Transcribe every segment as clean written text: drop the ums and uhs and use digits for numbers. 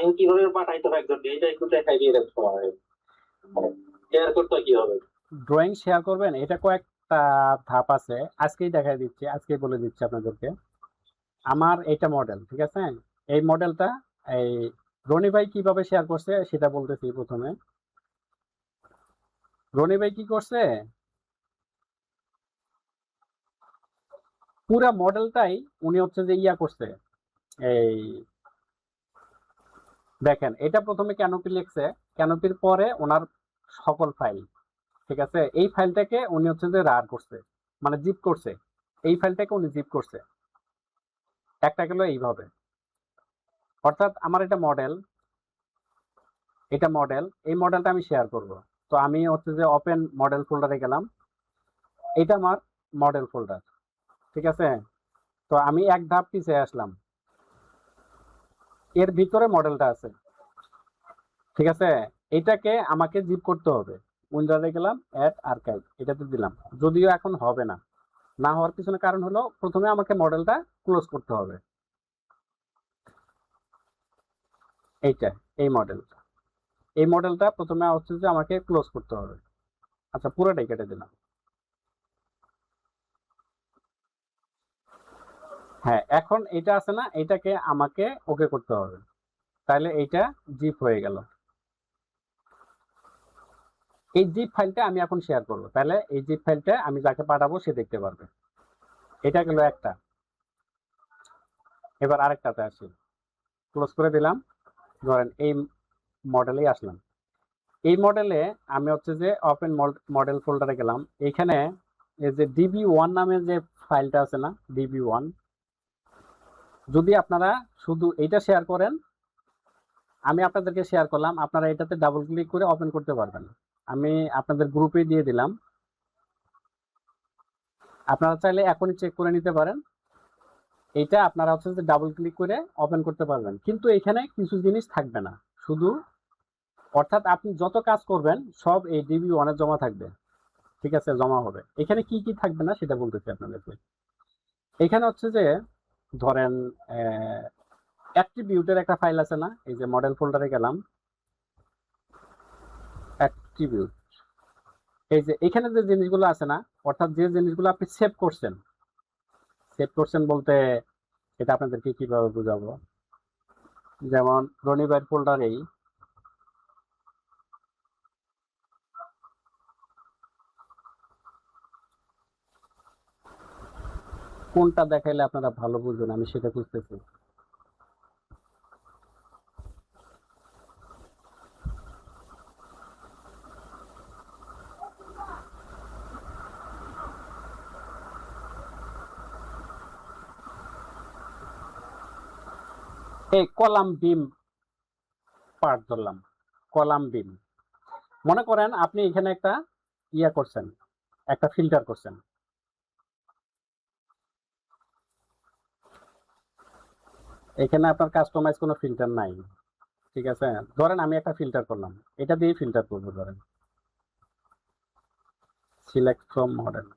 Drawing কিভাবে পাঠাইতে হবে একজনকে এটা একটু দেখাই দিয়ে রাখতে হবে, শেয়ার করতে হয় কিভাবে। ড্রয়িং শেয়ার করবেন, এটা কয়েকটা ধাপ আছে, আজকেই দেখাই দিচ্ছি, আজকেই বলে দিচ্ছি আপনাদেরকে। আমার এটা মডেল, ঠিক আছে? এই মডেলটা এই রনি ভাই কিভাবে শেয়ার করছে সেটা বলতেছি প্রথমে। রনি ভাই কি করছে, পুরা মডেলটাই উনি হচ্ছে যে ইয়া করছে। এই দেখেন, এটা প্রথমে ক্যানোপি লিখছে, ক্যানোপির পরে ওনার সকল ফাইল, ঠিক আছে? এই ফাইলটাকে উনি হচ্ছে যে রার করছে, মানে জিপ করছে। এই ফাইলটাকে উনি জিপ করছে, একটা গেল এইভাবে। অর্থাৎ আমার এটা মডেল, এটা মডেল, এই মডেলটা আমি শেয়ার করব। তো আমি হচ্ছে যে ওপেন মডেল ফোল্ডারে গেলাম, এটা আমার মডেল ফোল্ডার, ঠিক আছে? তো আমি এক ধাপ পিছিয়ে আসলাম, এর ভিতরে মডেলটা আছে, ঠিক আছে? এটাকে আমাকে জিপ করতে হবে। উইন্ডোতে গেলাম, অ্যাড আর্কাইভ, এটাতে দিলাম। যদিও এখন হবে না, না হওয়ার পিছনে কারণ হলো প্রথমে আমাকে মডেলটা ক্লোজ করতে হবে। এইটা, এই মডেলটা, এই মডেলটা প্রথমে হচ্ছে যে আমাকে ক্লোজ করতে হবে। আচ্ছা, পুরোটাই কেটে দিলাম। হ্যাঁ, এখন এটা আছে না, এটাকে আমাকে ওকে করতে হবে, তাহলে এইটা জিপ হয়ে গেল। এই জিপ ফাইলটা আমি এখন শেয়ার করব, তাহলে এই জিপ ফাইলটা আমি যাকে পাঠাবো সে দেখতে পারবে। এটা গেল একটা। এবার আরেকটাতে আসি, ক্লোজ করে দিলাম। ধরেন এই মডেলেই আসলাম, এই মডেলে আমি হচ্ছে যে ওপেন মডেল ফোল্ডারে গেলাম। এখানে এই যে DB1 নামে যে ফাইলটা আছে না, DB1, যদি আপনারা শুধু এইটা শেয়ার করেন, আমি আপনাদেরকে শেয়ার করলাম, আপনারা এটাতে ডাবল ক্লিক করে ওপেন করতে পারবেন। আমি আপনাদের গ্রুপে দিয়ে দিলাম, আপনারা চাইলে এখনই চেক করে নিতে পারেন। এইটা আপনারা হচ্ছে যে ডাবল ক্লিক করে ওপেন করতে পারবেন, কিন্তু এখানে কিছু জিনিস থাকবে না শুধু, অর্থাৎ আপনি যত কাজ করবেন সব এই DB1 এ জমা থাকবে, ঠিক আছে? জমা হবে। এখানে কি কি থাকবে না সেটা বলতেছি আপনাদেরকে। এখানে হচ্ছে যে ধরেন অ্যাট্রিবিউটের একটা ফাইল আছে না, এই যে মডেল ফোল্ডারে গেলাম, অ্যাট্রিবিউট, এই যে এখানে যে জিনিসগুলো আছে না, অর্থাৎ যে জিনিসগুলো আপনি সেভ করছেন, সেভ করছেন বলতে এটা আপনাদেরকে কিভাবে বুঝাবো। যেমন রনিবার ফোল্ডারেই কোনটা দেখাইলে আপনারা ভালো বুঝবেন আমি সেটা বুঝতেছি। এই কলাম বিম পার্ট ধরলাম, কলাম বিম। মনে করেন আপনি এখানে একটা ইয়া করছেন, একটা ফিল্টার করছেন, এখানে আপনার কাস্টমাইজ কোনো ফিল্টার নাই, ঠিক আছে? ধরেন আমি একটা ফিল্টার করলাম, এটা দিয়ে ফিল্টার করবো। ধরেন সিলেক্ট ফ্রম মডেল,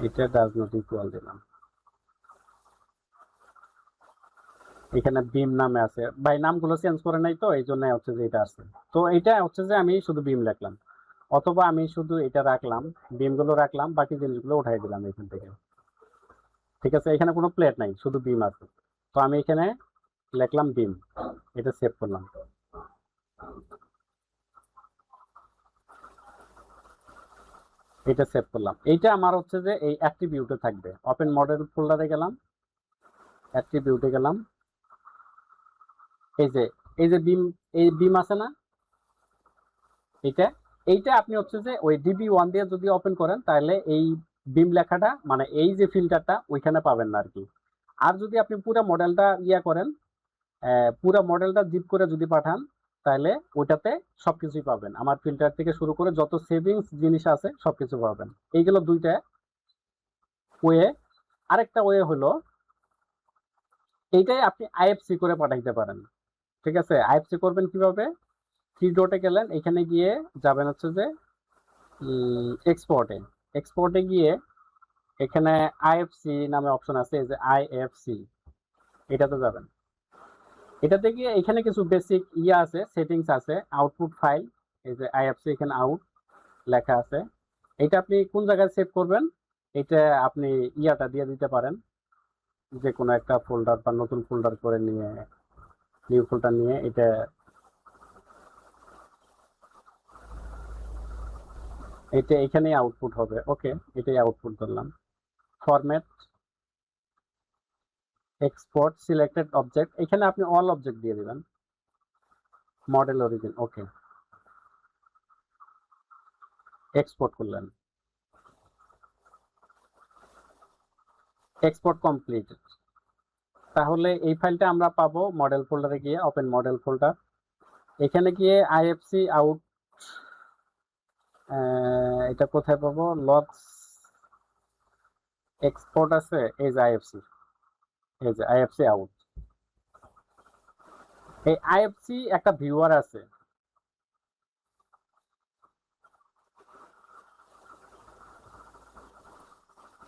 এটা ডাজ নট ইকুয়াল দিলাম, এখানে বিম নামে আছে, ভাই নামগুলো চেঞ্জ করে নাই তো এই জন্য হচ্ছে যে এটা আছে। তো এটা হচ্ছে যে আমি শুধু বিম লিখলাম, অথবা আমি শুধু এটা রাখলাম, বিমগুলো রাখলাম, বাকি জিনিসগুলো উঠাই দিলাম এখান থেকে, ঠিক আছে? এখানে কোনো প্লেট নাই, শুধু বিম আছে। তো আমি এখানে লিখলাম বিম, এটা সেভ করলাম। এটা সেভ করলাম, এইটা আমার হচ্ছে যে এই অ্যাট্রিবিউটে থাকবে। ওপেন মডেল ফোল্ডারে গেলাম, অ্যাট্রিবিউটে গেলাম, এই যে এই যে বিম, এই বিম আছে না, এইটা, এইটা আপনি হচ্ছে যে ওই DB1 দিয়ে যদি ওপেন করেন তাহলে এই বিম লেখাটা, মানে এই যে ফিল্টারটা ওইখানে পাবেন না আর কি। আর যদি আপনি পুরো মডেলটা ইয়া করেন, পুরো মডেলটা জিপ করে যদি পাঠান, তাহলে ওইটাতে সবকিছুই পাবেন, আমার ফিল্টার থেকে শুরু করে যত সেভিংস জিনিস আছে সবকিছু পাবেন। এইগুলো দুইটা ওয়ে। আরেকটা ওয়ে হলো এইটাই আপনি IFC করে পাঠাইতে পারেন, ঠিক আছে? IFC করবেন কিভাবে, থ্রি ডটে গেলেন, এখানে গিয়ে যাবেন হচ্ছে যে এক্সপোর্টে, এক্সপোর্টে গিয়ে এখানে IFC নামে অপশন আছে, এই যে IFC, এটাতে যাবেন। এটাতে গিয়ে এখানে কিছু বেসিক ইয়ে আছে, সেটিংস আছে, আউটপুট ফাইল, এই যে আইএফসি এখানে আউট লেখা আছে। এটা আপনি কোন জায়গায় সেভ করবেন, এটা আপনি ইয়াটা দিয়ে দিতে পারেন, যে কোনো একটা ফোল্ডার বা নতুন ফোল্ডার করে নিয়ে, নিউ ফোল্ডার নিয়ে এটা এখানেই আউটপুট হবে। ওকে, এটাই আউটপুট ধরলাম। ফরম্যাট, এক্সপোর্ট, সিলেক্টেড অবজেক্ট, এখানে আপনি অল অবজেক্ট দিয়ে দিবেন। মডেল অরিজিন, ওকে, এক্সপোর্ট করলেন, এক্সপোর্ট কমপ্লিট। তাহলে এই ফাইলটা আমরা পাবো মডেল ফোল্ডারে গিয়ে, ওপেন মডেল ফোল্ডার, এখানে গিয়ে আইএফসি আউট, এটা কোথায় পাবো, লগস এক্সপোর্ট আছে, এই যে আইএফসি, এই যে আইএফসি আউট। এই আইএফসি একটা ভিউয়ার আছে,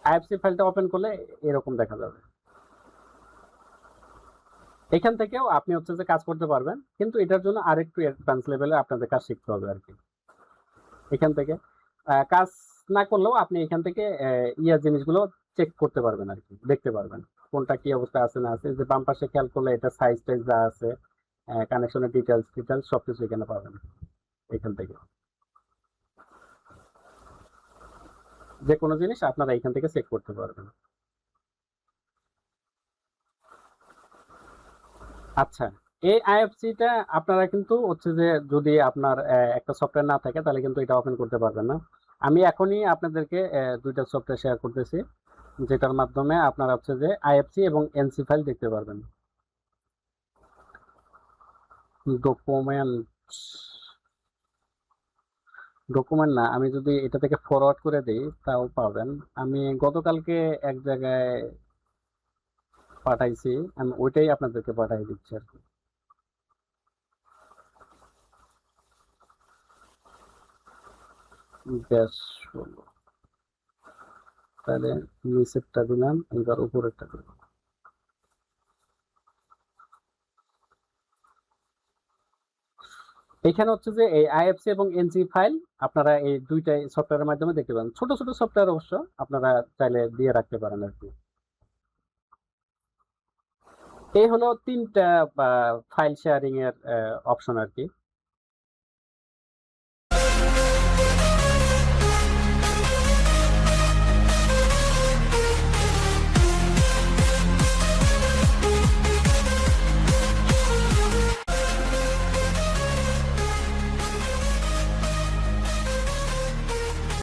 আইএফসি ফাইলটা ওপেন করলে এরকম দেখা যাবে। এখান থেকেও আপনি হচ্ছে যে কাজ করতে পারবেন, কিন্তু এটার জন্য আরেকটু অ্যাডভান্স লেভেলে আপনাদের কাজ শিখতে হবে আর কি। এখান থেকে কাজ না করলেও আপনি এখান থেকে ইয়া জিনিসগুলো চেক করতে পারবেন আর কি, দেখতে পারবেন কোনটা কি অবস্থা আছে না আছে। যে বাম পাশে খেয়াল করলে এটা সাইজ টাইজ যা আছে, কানেকশনের ডিটেলস সবকিছু এখানে পাবেন। এখান থেকে যে কোনো জিনিস আপনারা এখান থেকে চেক করতে পারবেন। আচ্ছা, এই আইএফসিটা আপনারা কিন্তু হচ্ছে যে যদি আপনার একটা সফটওয়্যার না থাকে তাহলে কিন্তু এটা ওপেন করতে পারবেন না। আমি এখনই আপনাদেরকে দুইটা সফটওয়্যার শেয়ার করতেছি, যেটার মাধ্যমে আপনারা হচ্ছে যে আইএফসি এবং এনসি ফাইল দেখতে পারবেন। ডকুমেন্ট, ডকুমেন্ট না, আমি যদি এটা থেকে ফরওয়ার্ড করে দিই তাও পাবেন। আমি গতকালকে এক জায়গায় পাঠাইছি, আমি ওইটাই আপনাদেরকে পাঠাই দিচ্ছি আর কি। বেশ হলো, তাহলে নিচেরটা দিলাম, এবার উপরেরটা দিলাম। এখানে হচ্ছে যে এই আইএফসি এবং এনজি ফাইল আপনারা এই দুইটাই সফটওয়্যারের মাধ্যমে দেখতে পারেন। ছোট ছোট সফটওয়্যার অবশ্য আপনারা চাইলে দিয়ে রাখতে পারেন আর কি। এই হলো তিনটা ফাইল শেয়ারিং এর অপশন আর কি।